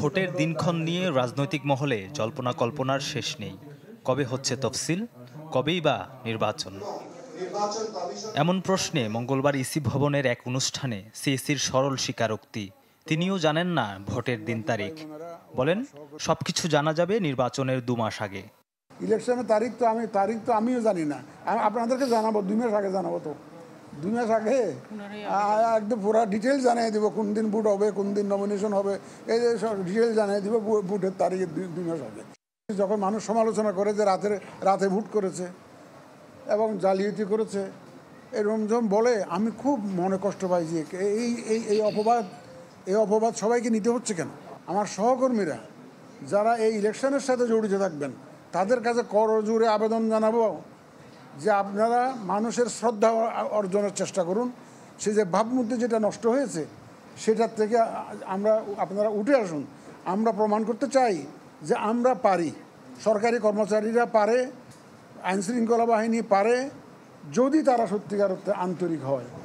ভোটের দিনক্ষণ নিয়ে রাজনৈতিক মহলে জল্পনা কল্পনার শেষ নেই। কবে হচ্ছে তফসিল, কবেই বা নির্বাচন? এমন প্রশ্নে মঙ্গলবার ইসি ভবনের এক অনুষ্ঠানে সিইসির সরল স্বীকারোক্তি, তিনিও জানেন না ভোটের দিন তারিখ। বলেন, সবকিছু জানা যাবে নির্বাচনের 2 মাস আগে। ইলেকশনের তারিখ তো আমিও জানি না। আপনাদেরকে জানাবো 2 মাস আগে, জানাবো তো 2 মাস আগে একদম পুরো ডিটেল জানিয়ে দেবো, কোন দিন ভোট হবে, কোন দিন নমিনেশন হবে, এই যে সব ডিটেল জানিয়ে দেবো ভোটের তারিখে 2 মাস আগে। যখন মানুষ সমালোচনা করে যে রাতে ভোট করেছে এবং জালিয়াতি করেছে, এরকম যখন বলে, আমি খুব মনে কষ্ট পাই যে এই অপবাদ সবাইকে নিতে হচ্ছে কেন? আমার সহকর্মীরা যারা এই ইলেকশনের সাথে জড়িত থাকবেন, তাদের কাছে করজোড়ে আবেদন জানাবো যে আপনারা মানুষের শ্রদ্ধা অর্জনের চেষ্টা করুন। সে যে ভাবমূর্তি যেটা নষ্ট হয়েছে, সেটার থেকে আপনারা উঠে আসুন। আমরা প্রমাণ করতে চাই যে আমরা পারি, সরকারি কর্মচারীরা পারে, আইনশৃঙ্খলা বাহিনী পারে, যদি তারা সত্যিকার অর্থে আন্তরিক হয়।